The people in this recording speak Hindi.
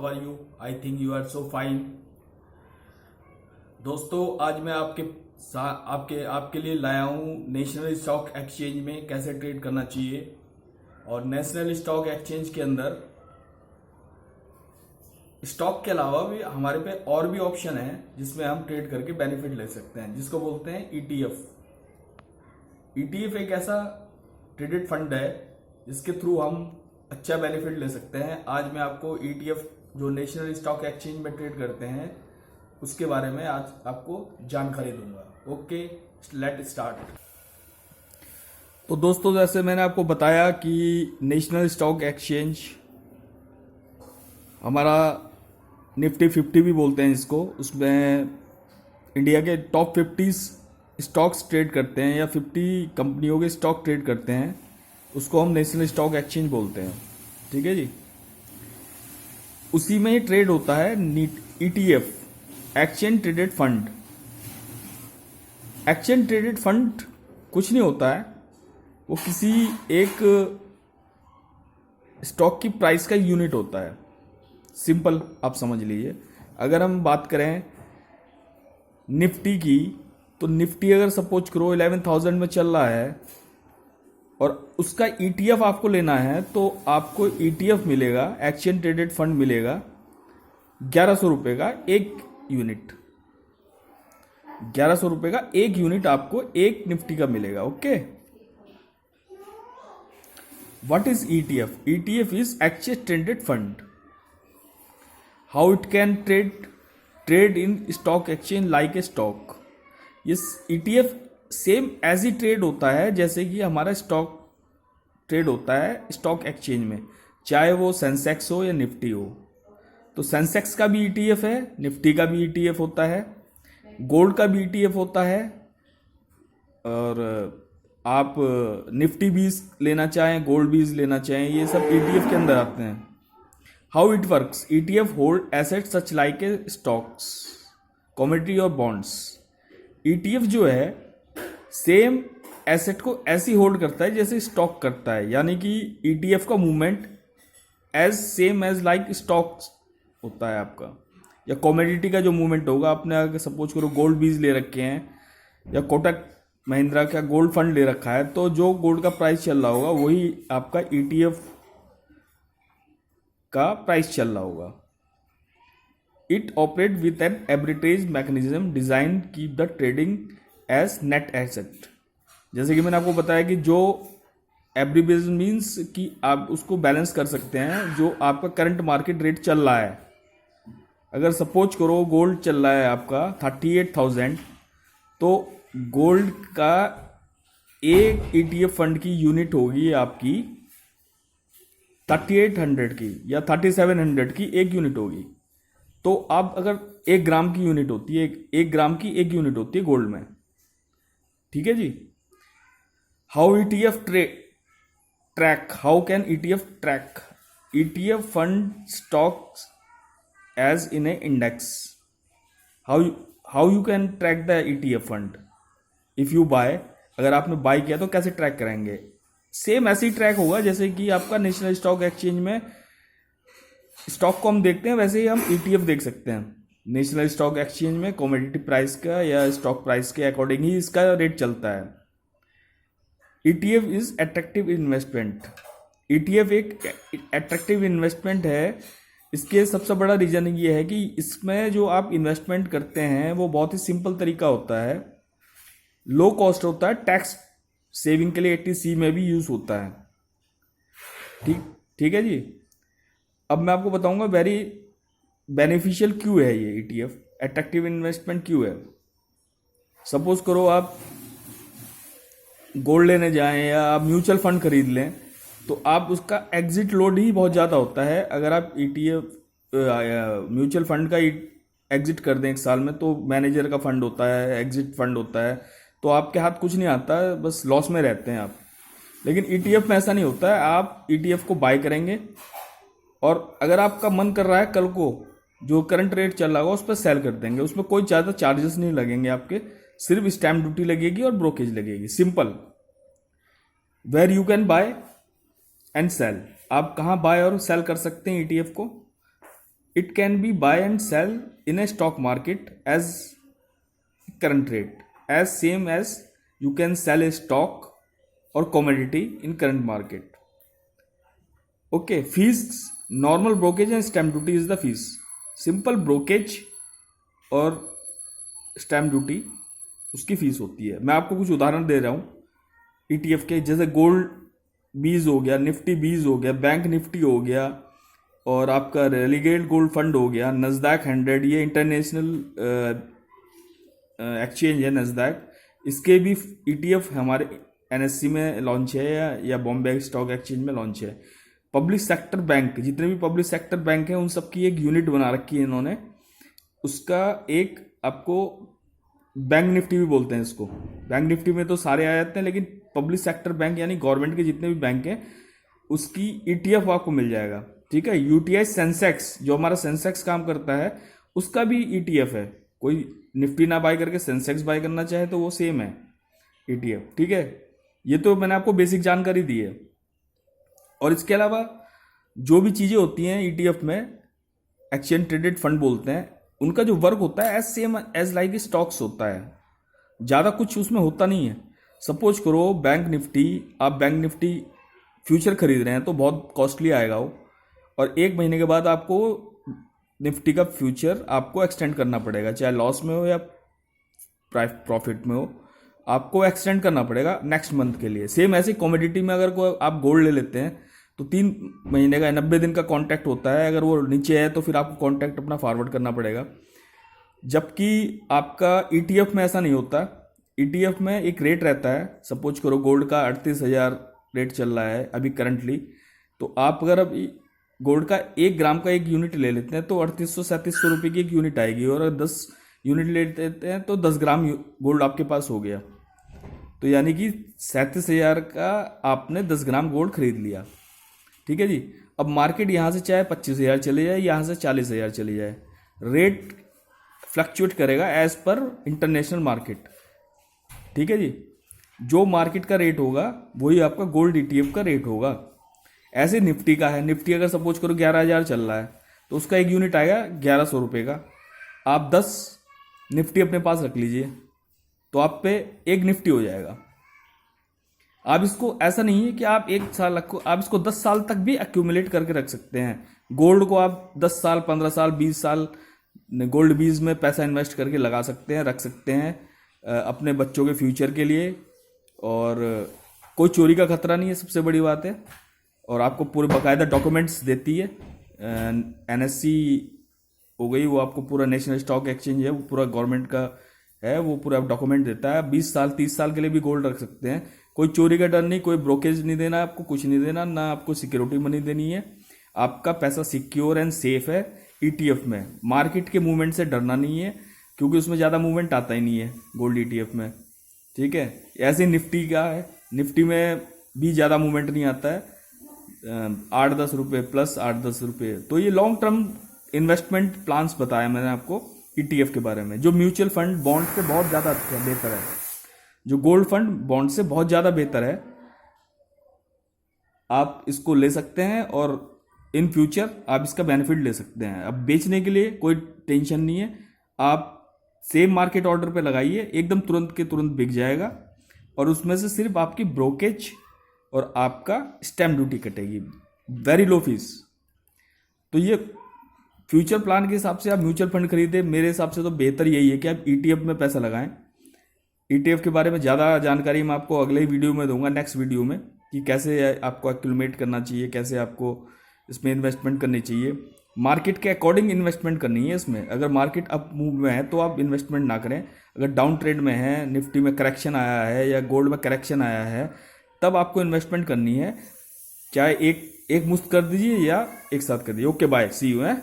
How are you? I think you are so fine. दोस्तों, आज मैं आपके लिए लाया हूँ नेशनल स्टॉक एक्सचेंज में कैसे ट्रेड करना चाहिए। और नेशनल स्टॉक एक्सचेंज के अंदर स्टॉक के अलावा भी हमारे पे और भी ऑप्शन है जिसमें हम ट्रेड करके बेनिफिट ले सकते हैं, जिसको बोलते हैं ईटीएफ। ईटीएफ एक ऐसा ट्रेडेड फंड है जिसके थ्रू हम अच्छा बेनिफिट ले सकते हैं। आज मैं आपको ईटीएफ जो नेशनल स्टॉक एक्सचेंज में ट्रेड करते हैं उसके बारे में आज आपको जानकारी दूंगा। Okay, let start. तो दोस्तों, जैसे मैंने आपको बताया कि नेशनल स्टॉक एक्सचेंज हमारा निफ्टी 50 भी बोलते हैं इसको, उसमें इंडिया के टॉप 50 स्टॉक्स ट्रेड करते हैं या 50 कंपनियों के स्टॉक ट्रेड करते हैं, उसको हम नेशनल स्टॉक एक्सचेंज बोलते हैं। ठीक है जी। उसी में ही ट्रेड होता है ETF, exchange traded fund. Exchange traded fund कुछ नहीं होता है, वो किसी एक स्टॉक की प्राइस का यूनिट होता है। सिंपल आप समझ लीजिए। अगर हम बात करें निफ्टी की, तो निफ्टी अगर सपोज करो 11,000 में चल रहा है और उसका ईटीएफ आपको लेना है, तो आपको ईटीएफ मिलेगा, एक्सचेंज ट्रेडेड फंड मिलेगा 1100 रुपये का एक यूनिट। 1100 रुपये का एक यूनिट आपको एक निफ्टी का मिलेगा। Okay, what is ETF? ETF is exchange traded fund. How it can trade in stock exchange like a stock. ये ईटीएफ सेम ऐसी ट्रेड होता है जैसे कि हमारा स्टॉक ट्रेड होता है स्टॉक एक्सचेंज में, चाहे वो सेंसेक्स हो या निफ्टी हो। तो सेंसेक्स का भी ईटीएफ है, निफ्टी का भी ईटीएफ होता है, गोल्ड का भी ईटीएफ होता है। और आप निफ्टी बीज लेना चाहें, गोल्ड बीज लेना चाहें, ये सब ईटीएफ के अंदर आते हैं। How it works? ETF hold asset such like a stocks, commodity और बॉन्ड्स। ईटीएफ जो है सेम एसेट को ऐसी होल्ड करता है जैसे स्टॉक करता है, यानी कि ईटीएफ का movement as same as like stocks होता है आपका। या कमोडिटी का जो मूवमेंट होगा, आपने अगर सपोज करो गोल्ड बीज ले रखे हैं या कोटक महिंद्रा का गोल्ड फंड ले रखा है, तो जो गोल्ड का प्राइस चल रहा होगा वही आपका ईटीएफ का प्राइस चल रहा होगा। इट ऑपरेट विथ एन एब्रिटेज mechanism design keep the trading as net asset. जैसे कि मैंने आपको बताया कि जो एब्रिवेज मीन्स कि आप उसको बैलेंस कर सकते हैं जो आपका करंट मार्केट रेट चल रहा है। अगर सपोज करो गोल्ड चल रहा है आपका 38,000, तो गोल्ड का एक ईटीएफ फंड की यूनिट होगी आपकी 3800 की या 3700 की एक यूनिट होगी। तो आप अगर 1 ग्राम की यूनिट होती है, 1 ग्राम की एक यूनिट होती है गोल्ड में। ठीक है जी। How ETF track? How can ETF track? ETF fund stocks as in a index. How you can track the ETF fund? If you buy, अगर आपने बाय किया तो कैसे ट्रैक करेंगे? सेम ऐसे ही ट्रैक होगा जैसे कि आपका नेशनल स्टॉक एक्सचेंज में स्टॉक को हम देखते हैं, वैसे ही हम ईटीएफ देख सकते हैं। नेशनल स्टॉक एक्सचेंज में कमोडिटी प्राइस का या स्टॉक प्राइस के अकॉर्डिंग ही इसका रेट चलता है। ETF is attractive investment. ETF एक अट्रैक्टिव इन्वेस्टमेंट है। इसके सबसे बड़ा रीजन ये है कि इसमें जो आप इन्वेस्टमेंट करते हैं वो बहुत ही सिंपल तरीका होता है, लो कॉस्ट होता है, टैक्स सेविंग के लिए 80C में भी यूज होता है। ठीक है जी। अब मैं आपको बताऊंगा वेरी बेनिफिशियल क्यों है ये ईटीएफ, अट्रैक्टिव इन्वेस्टमेंट क्यों है। सपोज करो आप गोल्ड लेने जाएं या आप म्यूचुअल फंड खरीद लें, तो आप उसका एग्जिट लोड ही बहुत ज़्यादा होता है। अगर आप ईटीएफ म्यूचुअल फंड का एग्जिट कर दें 1 साल में, तो मैनेजर का फंड होता है, एग्जिट फंड होता है, तो आपके हाथ कुछ नहीं आता है, बस लॉस में रहते हैं आप। लेकिन ईटीएफ में ऐसा नहीं होता है। आप ईटीएफ को बाय करेंगे और अगर आपका मन कर रहा है कल को जो करंट रेट चल रहा होगा उस पर सेल कर देंगे। उसमें कोई ज़्यादा चार्जेस नहीं लगेंगे आपके, सिर्फ स्टैम्प ड्यूटी लगेगी और ब्रोकेज लगेगी। Simple. Where you can buy and sell. आप कहाँ बाय और सेल कर सकते हैं ईटीएफ को? It can be buy and sell in a stock market as current rate, as same as you can sell a stock or commodity in current market. Okay, fees, normal brokerage and stamp duty is the fees. Simple brokerage और स्टैम्प ड्यूटी उसकी फीस होती है. मैं आपको कुछ उदाहरण दे रहा हूँ ईटीएफ के, जैसे गोल्ड बीज हो गया, निफ्टी बीज हो गया, बैंक निफ्टी हो गया, और आपका रेलीगेट गोल्ड फंड हो गया, नस्डैक 100, ये इंटरनेशनल एक्सचेंज है नस्डैक. इसके भी ईटीएफ हमारे एनएससी में लॉन्च है या बॉम्बे स्टॉक एक्सचेंज में लॉन्च है. पब्लिक सेक्टर बैंक, जितने भी पब्लिक सेक्टर बैंक हैं उन सब की एक यूनिट बना रखी है इन्होंने. उसका एक आपको बैंक निफ्टी भी बोलते हैं इसको. बैंक निफ्टी में तो सारे आ जाते हैं, लेकिन पब्लिक सेक्टर बैंक यानी गवर्नमेंट के जितने भी बैंक हैं उसकी ईटीएफ आपको मिल जाएगा. ठीक है. यूटीआई सेंसेक्स, जो हमारा सेंसेक्स काम करता है, उसका भी ईटीएफ है. कोई निफ्टी ना बाय करके सेंसेक्स बाय करना चाहे तो वो सेम है ईटीएफ. ठीक है. ये तो मैंने आपको बेसिक जानकारी दी है. और इसके अलावा जो भी चीज़ें होती हैं ईटीएफ में, एक्सचेंज ट्रेडेड फंड बोलते हैं, उनका जो वर्क होता है as same as like stocks होता है. ज़्यादा कुछ उसमें होता नहीं है. सपोज करो बैंक निफ्टी, आप बैंक निफ्टी फ्यूचर खरीद रहे हैं तो बहुत कॉस्टली आएगा वो, और 1 महीने के बाद आपको निफ्टी का फ्यूचर आपको एक्सटेंड करना पड़ेगा, चाहे लॉस में हो या प्रॉफिट में हो, आपको एक्सटेंड करना पड़ेगा नेक्स्ट मंथ के लिए. सेम ऐसे कॉमोडिटी में अगर कोई आप गोल्ड ले लेते हैं तो 3 महीने का 90 दिन का कॉन्ट्रैक्ट होता है. अगर वो नीचे है तो फिर आपको कॉन्ट्रैक्ट अपना फॉरवर्ड करना पड़ेगा. जबकि आपका ईटीएफ में ऐसा नहीं होता. ईटीएफ में एक रेट रहता है. सपोज करो गोल्ड का 38,000 रेट चल रहा है अभी करंटली, तो आप अगर अभी गोल्ड का 1 ग्राम का एक यूनिट ले लेते हैं तो 3800-3700 रुपये की एक यूनिट आएगी, और अगर 10 यूनिट ले लेते हैं तो 10 ग्राम गोल्ड आपके पास हो गया. तो यानी कि 37,000 का आपने 10 ग्राम गोल्ड खरीद लिया. ठीक है जी. अब मार्केट यहाँ से चाहे 25,000 चले जाए, यहाँ से 40,000 चली जाए, रेट फ्लक्चुएट करेगा एज पर इंटरनेशनल मार्केट. ठीक है जी. जो मार्केट का रेट होगा वही आपका गोल्ड ईटीएफ का रेट होगा. ऐसे निफ्टी का है. निफ्टी अगर सपोज करो 11,000 चल रहा है तो उसका एक यूनिट आएगा 1,100 रुपये का. आप 10 निफ्टी अपने पास रख लीजिए तो आप पे एक निफ्टी हो जाएगा. आप इसको ऐसा नहीं है कि आप 1 साल रखो, आप इसको 10 साल तक भी एक्यूमुलेट करके रख सकते हैं. गोल्ड को आप 10 साल, 15 साल, 20 साल गोल्ड बीज में पैसा इन्वेस्ट करके लगा सकते हैं, रख सकते हैं अपने बच्चों के फ्यूचर के लिए. और कोई चोरी का खतरा नहीं है, सबसे बड़ी बात है. और आपको पूरे बाकायदा डॉक्यूमेंट्स देती है. एनएससी हो गई, वो आपको पूरा नेशनल स्टॉक एक्सचेंज है, वो पूरा गवर्नमेंट का है, वो पूरा डॉक्यूमेंट देता है. 20 साल 30 साल के लिए भी गोल्ड रख सकते हैं. कोई चोरी का डर नहीं, कोई ब्रोकेज नहीं देना आपको, कुछ नहीं देना, ना आपको सिक्योरिटी मनी देनी है. आपका पैसा सिक्योर एंड सेफ है ईटीएफ में. मार्केट के मूवमेंट से डरना नहीं है, क्योंकि उसमें ज़्यादा मूवमेंट आता ही नहीं है गोल्ड ईटीएफ में. ठीक है. ऐसे निफ्टी का है, निफ्टी में भी ज़्यादा मूवमेंट नहीं आता है, 8-10 रुपये प्लस 8-10 रुपये. तो ये लॉन्ग टर्म इन्वेस्टमेंट प्लान्स बताया मैंने आपको ईटीएफ के बारे में, जो म्यूचुअल फंड बॉन्ड से बहुत ज़्यादा अच्छा बेहतर है, जो गोल्ड फंड बॉन्ड से बहुत ज़्यादा बेहतर है. आप इसको ले सकते हैं और इन फ्यूचर आप इसका बेनिफिट ले सकते हैं. अब बेचने के लिए कोई टेंशन नहीं है. आप सेम मार्केट ऑर्डर पे लगाइए, एकदम तुरंत के तुरंत बिक जाएगा, और उसमें से सिर्फ आपकी ब्रोकेज और आपका स्टैम्प ड्यूटी कटेगी. Very low fees. तो ये फ्यूचर प्लान के हिसाब से आप म्यूचुअल फंड खरीदें. मेरे हिसाब से तो बेहतर यही है कि आप ईटीएफ में पैसा लगाएं. ईटीएफ के बारे में ज़्यादा जानकारी मैं आपको अगले वीडियो में दूंगा, नेक्स्ट वीडियो में, कि कैसे आपको एक्यूमुलेट करना चाहिए, कैसे आपको इसमें इन्वेस्टमेंट करनी चाहिए. मार्केट के अकॉर्डिंग इन्वेस्टमेंट करनी है इसमें. अगर मार्केट अप मूव में है तो आप इन्वेस्टमेंट ना करें. अगर डाउन ट्रेड में है, निफ्टी में करेक्शन आया है या गोल्ड में करेक्शन आया है, तब आपको इन्वेस्टमेंट करनी है. चाहे एक मुश्त कर दीजिए या एक साथ कर दीजिए. ओके, बाय, सी यू है.